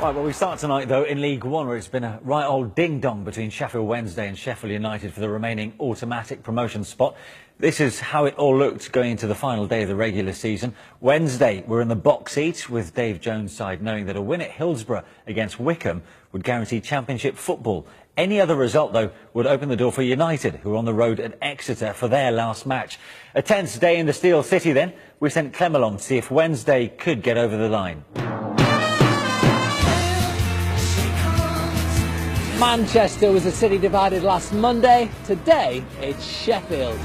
Right, well, we start tonight, though, in League One, where it's been a right old ding-dong between Sheffield Wednesday and Sheffield United for the remaining automatic promotion spot. This is how it all looked going into the final day of the regular season. Wednesday were in the box seat, with Dave Jones' side knowing that a win at Hillsborough against Wycombe would guarantee Championship football. Any other result, though, would open the door for United, who are on the road at Exeter for their last match. A tense day in the Steel City, then. We sent Clem along to see if Wednesday could get over the line. Manchester was a city divided last Monday. Today, it's Sheffield.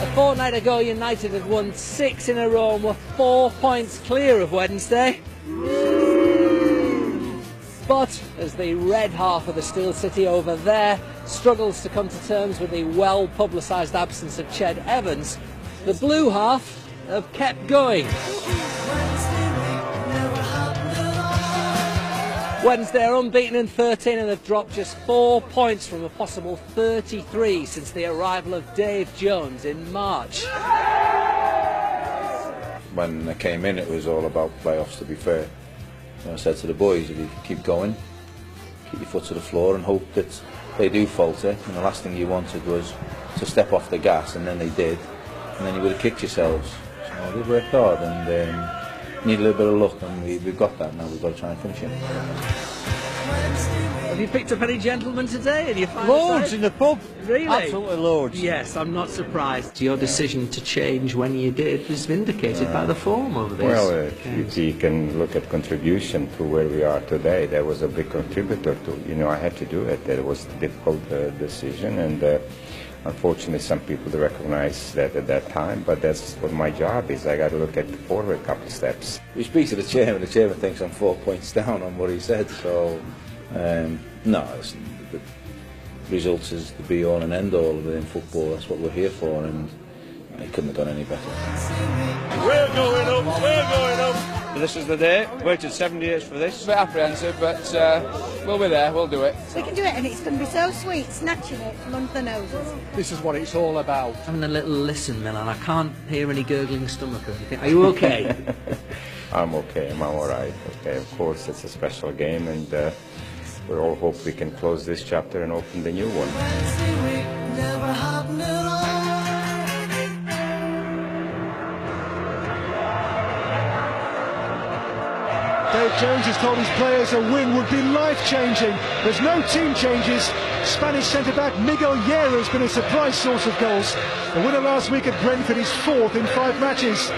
A fortnight ago, United had won 6 in a row and were 4 points clear of Wednesday. But as the red half of the Steel City over there struggles to come to terms with the well-publicised absence of Ched Evans, the blue half have kept going. Wednesday are unbeaten in 13 and have dropped just 4 points from a possible 33 since the arrival of Dave Jones in March. When I came in, it was all about playoffs, to be fair. I said to the boys, if you keep going, keep your foot to the floor and hope that they do falter. And the last thing you wanted was to step off the gas, and then they did. And then you would have kicked yourselves. So they've worked hard and need a little bit of luck, and we've got that now. We've got to try and finish it. Have you picked up any gentlemen today in your final Loads side? in the pub. Really? Absolutely loads. Yes, I'm not surprised. Your decision to change when you did was vindicated by the form over this. Well, if you can look at contribution to where we are today, that was a big contributor to, I had to do it. That was a difficult decision, and unfortunately some people recognize that at that time, but that's what my job is. I got to look at the forward a couple of steps. We speak to the chairman thinks I'm 4 points down on what he said, so no, the results is the be all and end all of it in football. That's what we're here for, and he couldn't have done any better. We're going up, we're going up. This is the day. Waited 7 years for this. A bit apprehensive, but we'll be there, we'll do it. We can do it, and it's going to be so sweet, snatching it from under the noses. This is what it's all about. Having a little listen, Milan. I can't hear any gurgling stomach or anything. Are you okay? I'm okay, I'm all right. Okay, of course, it's a special game, and we all hope we can close this chapter and open the new one. Dave Jones has told his players a win would be life-changing. There's no team changes. Spanish centre-back Miguel Llera has been a surprise source of goals. The winner last week at Brentford is 4th in 5 matches.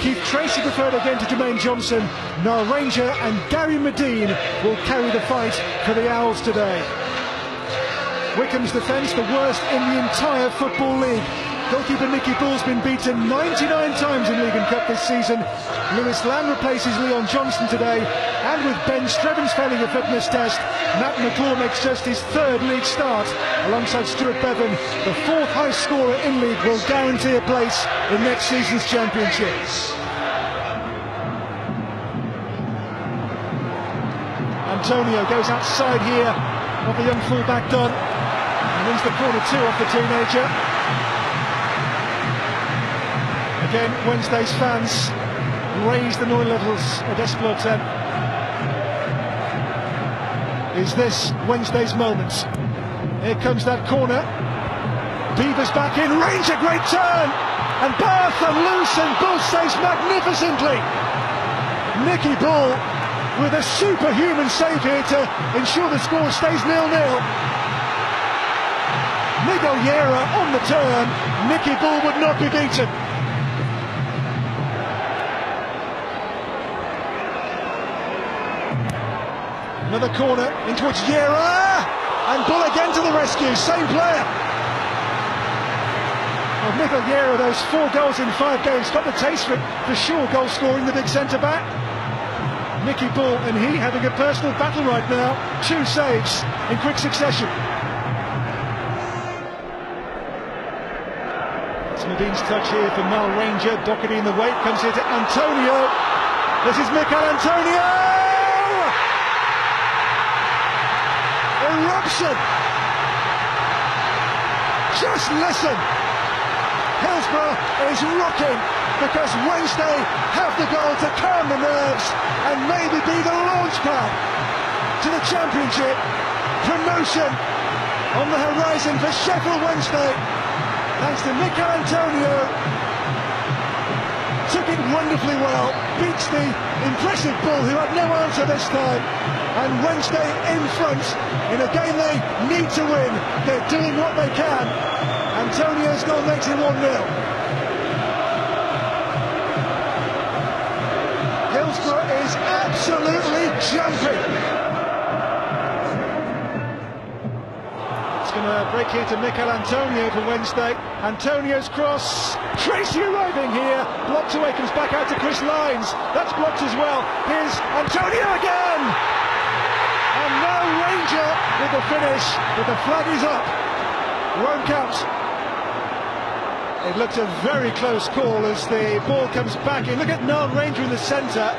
Keith Tracy preferred again to Jermaine Johnson. Niall Ranger and Gary Medine will carry the fight for the Owls today. Wycombe's defence the worst in the entire Football League. Goalkeeper Nicky Bull's been beaten 99 times in League and Cup this season. Lewis Lamb replaces Leon Johnson today, and with Ben Strevens failing a fitness test, Matt McClure makes just his 3rd league start. Alongside Stuart Bevan, the 4th highest scorer in league will guarantee a place in next season's championship. Antonio goes outside here, of the young fullback Dunn, and wins the corner 2 off the teenager. Again, Wednesday's fans raise the noise levels at Esploten. Is this Wednesday's moment? Here comes that corner. Beaver's back in, range, a great turn! And Bath and loose, and Bull saves magnificently! Nicky Bull with a superhuman save here to ensure the score stays 0-0. Miguel Llera on the turn. Nicky Bull would not be beaten. Another corner into which Llera, and Bull again to the rescue, same player. Well, Miguel Llera, those 4 goals in 5 games, got the taste for sure goal scoring, the big centre-back. Nicky Bull and he having a personal battle right now, 2 saves in quick succession. It's Medine's touch here for Niall Ranger, Doherty in the wake, comes here to Antonio. This is Mikel Antonio! Eruption! Just listen! Hillsborough is rocking because Wednesday have the goal to calm the nerves, and maybe be the launch pad to the Championship. Promotion on the horizon for Sheffield Wednesday, thanks to Miguel Antonio. Took it wonderfully well, beats the impressive Bull, who had no answer this time, and Wednesday in front in a game they need to win. They're doing what they can. Antonio's goal makes it 1-0. Hillsborough is absolutely jumping. It's going to break here to Miguel Antonio for Wednesday. Antonio's cross, Tracy arriving here, blocked away, comes back out to Chris Lyons, that's blocked as well. Here's Antonio again, and now Ranger with the finish, but the flag is up, won't count. It looked a very close call as the ball comes back in. Look at Niall Ranger in the centre.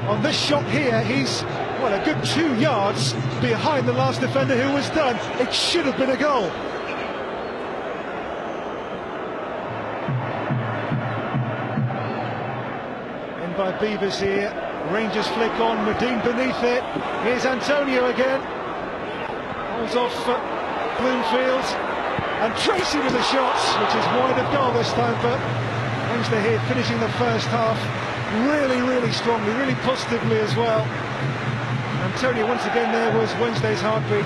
On this shot here, he's, well, a good 2 yards behind the last defender who was done. It should have been a goal. In by Beavers here. Rangers flick on, Medine beneath it. Here's Antonio again. Holds off Bloomfield. And Tracy with the shots, which is wide of goal this time, but Wednesday here finishing the first half really strongly, really positively as well. Antonio once again there was Wednesday's heartbeat.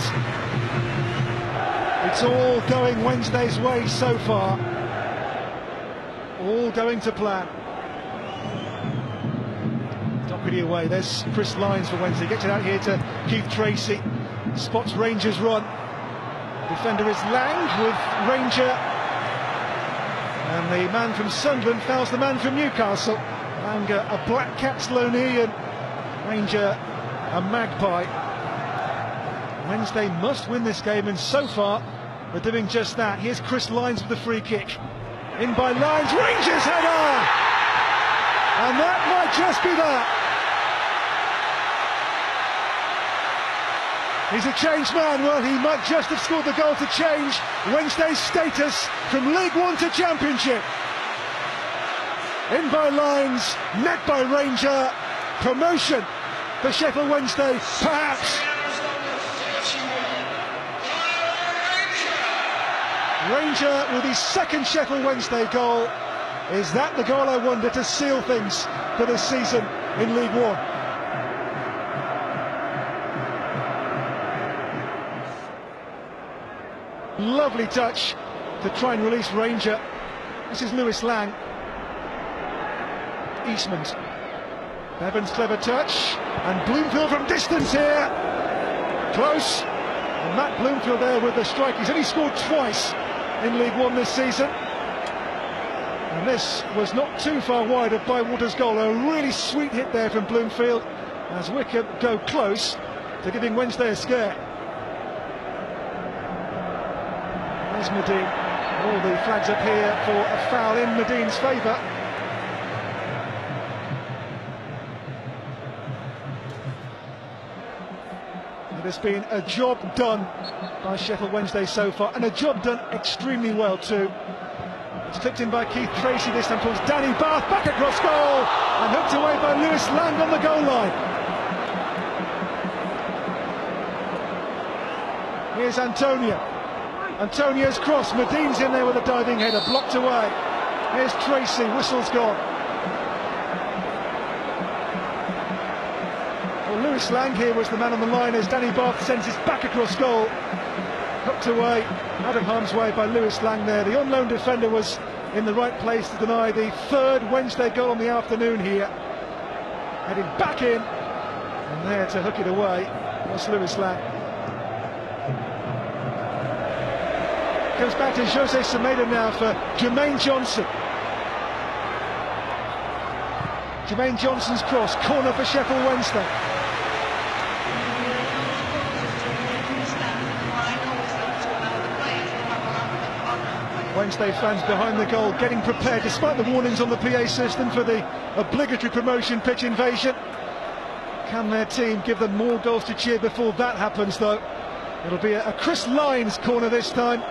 It's all going Wednesday's way so far. All going to plan. Doherty away, there's Chris Lyons for Wednesday, gets it out here to Keith Tracy, spots Rangers run. Defender is Lang with Ranger, and the man from Sunderland fouls the man from Newcastle. Lang a Black Cats loanee and Ranger a Magpie. Wednesday must win this game, and so far they're doing just that. Here's Chris Lyons with the free kick. In by Lyons, Rangers header! And that might just be that. He's a changed man. Well, he might just have scored the goal to change Wednesday's status from League One to Championship. In by Lyons, net by Ranger. Promotion for Sheffield Wednesday, perhaps. Ranger with his second Sheffield Wednesday goal. Is that the goal, I wonder, to seal things for this season in League One? Lovely touch to try and release Ranger. This is Lewis Lang. Eastman. Bevan's clever touch, and Bloomfield from distance here. Close. And Matt Bloomfield there with the strike. He's only scored twice in League One this season. And this was not too far wide of Bywater's goal. A really sweet hit there from Bloomfield as Wickham go close to giving Wednesday a scare. There's Medine. All the flags up here for a foul in Medine's favour. It has been a job done by Sheffield Wednesday so far, and a job done extremely well too. It's clipped in by Keith Tracy this time towards Danny Bath, back across goal, and hooked away by Lewis Lang on the goal line. Here's Antonio. Antonio's cross, Medine's in there with a diving header, blocked away. Here's Tracy, whistle's gone. Well, Lewis Lang here was the man on the line as Danny Bath sends it back across goal. Hooked away, out of harm's way by Lewis Lang there. The on-loan defender was in the right place to deny the third Wednesday goal on the afternoon here. Heading back in, and there to hook it away was Lewis Lang. Comes back to Jose Semedo now for Jermaine Johnson. Jermaine Johnson's cross, corner for Sheffield Wednesday. Wednesday fans behind the goal getting prepared despite the warnings on the PA system for the obligatory promotion pitch invasion. Can their team give them more goals to cheer before that happens though? It'll be a Chris Lyons corner this time.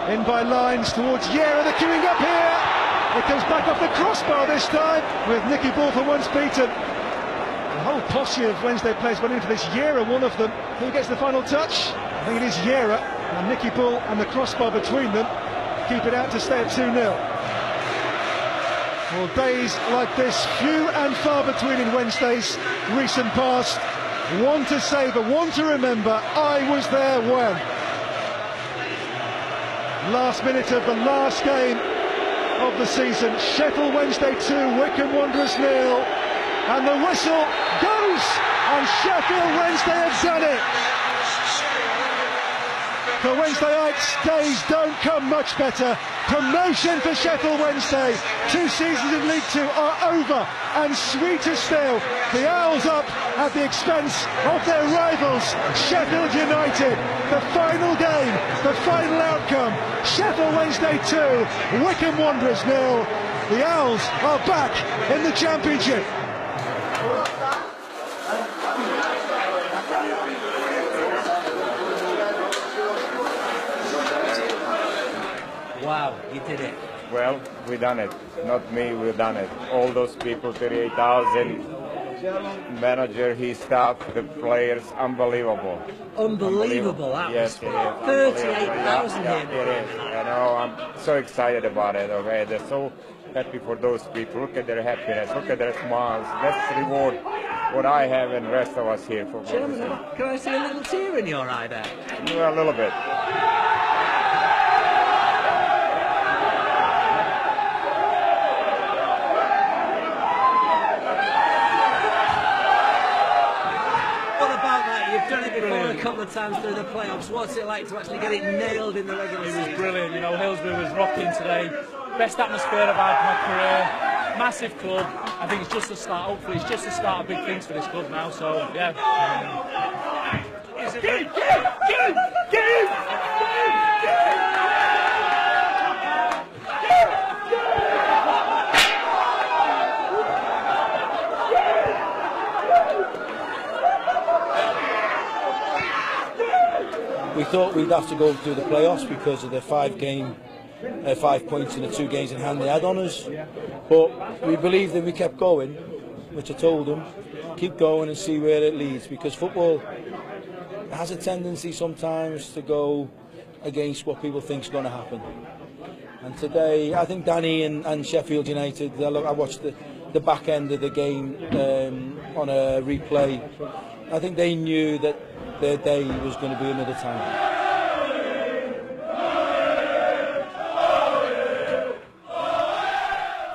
In by Lyons towards Llera, they're queuing up here, It comes back off the crossbar this time, with Nicky Bull for once beaten. The whole posse of Wednesday players went into this. Llera, one of them. Who gets the final touch? I think it is Llera, and Nicky Bull and the crossbar between them keep it out to stay at 2-0. Well, days like this, few and far between in Wednesday's recent past. One to savour, one to remember. I was there when. Last minute of the last game of the season. Sheffield Wednesday 2, Wycombe Wanderers 0. And the whistle goes, and Sheffield Wednesday have done it. For Wednesdayites, days don't come much better. Promotion for Sheffield Wednesday. 2 seasons in League Two are over, and sweeter still, the Owls up at the expense of their rivals, Sheffield United. The final game, the final outcome, Sheffield Wednesday 2, Wycombe Wanderers 0. The Owls are back in the Championship. Wow, you did it. Well, we done it. Not me, we done it. All those people, 38,000, manager, his staff, the players, unbelievable. Unbelievable Yes, atmosphere. it is. 38,000 Yeah, here. it is. You know, I'm so excited about it, okay? They're so happy for those people. Look at their happiness, look at their smiles. Let's reward what I have and the rest of us here for Gentlemen, can I see a little tear in your eye there? well, a little bit. You've done it before a couple of times through the playoffs. What's it like to actually get it nailed in the regular season? It was brilliant. You know, Hillsborough was rocking today. Best atmosphere I've had in my career. Massive club. I think it's just the start. Hopefully, it's just the start of big things for this club now. So, yeah. We thought we'd have to go through the playoffs because of the 5 points in the 2 games in hand they had on us. But we believed that we kept going, which I told them, keep going and see where it leads, because football has a tendency sometimes to go against what people think is going to happen. And today, I think Danny and Sheffield United, I watched the back end of the game on a replay. I think they knew that their day was going to be another time.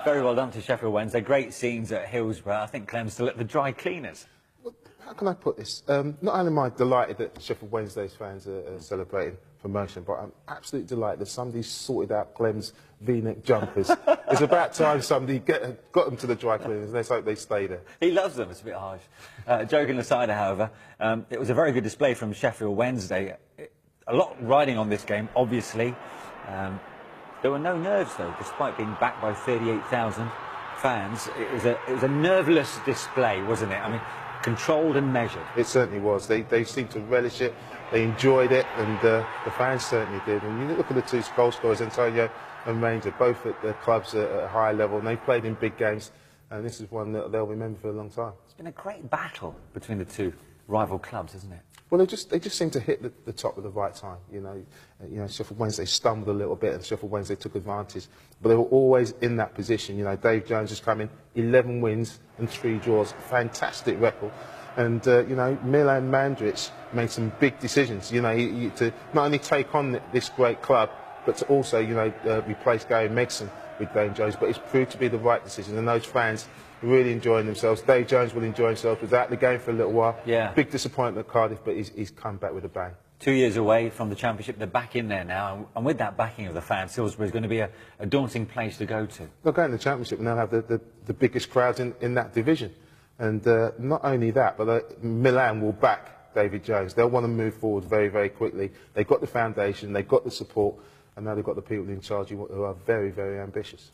Very well done to Sheffield Wednesday. Great scenes at Hillsborough. I think Clem's still at the dry cleaners. Well, how can I put this? Not only am I delighted that Sheffield Wednesday's fans are celebrating promotion, but I'm absolutely delighted that somebody sorted out Clem's V-neck jumpers. It's about time somebody got them to the dry cleaners. Let's hope they stay there. He loves them. It's a bit harsh. Joking aside, however, it was a very good display from Sheffield Wednesday. A lot riding on this game, obviously. There were no nerves, though, despite being backed by 38,000 fans. It was a nerveless display, wasn't it? I mean, controlled and measured. It certainly was. They seemed to relish it. They enjoyed it, and the fans certainly did. And you look at the 2 goal scorers, Antonio and Ranger, both at the clubs at a high level, and they've played in big games. And this is one that they'll remember for a long time. It's been a great battle between the 2 rival clubs, hasn't it? Well, they just seem to hit the top at the right time. You know, Sheffield Wednesday stumbled a little bit, and Sheffield Wednesday took advantage. But they were always in that position. You know, Dave Jones has come in, 11 wins and 3 draws, fantastic record. And you know, Milan Mandaric made some big decisions. You know, to not only take on this great club, but to also, you know, replace Gary Megson with Dave Jones. But it's proved to be the right decision, and those fans are really enjoying themselves. Dave Jones will enjoy himself. Was out the game for a little while. Yeah. Big disappointment at Cardiff, but he's come back with a bang. 2 years away from the Championship, they're back in there now, and with that backing of the fans, Hillsborough is going to be a daunting place to go to. They'll go in the Championship and they'll have the biggest crowds in that division. And not only that, but Milan will back David Jones. They'll want to move forward very, very quickly. They've got the foundation, they've got the support, and now they've got the people in charge who are very, very ambitious.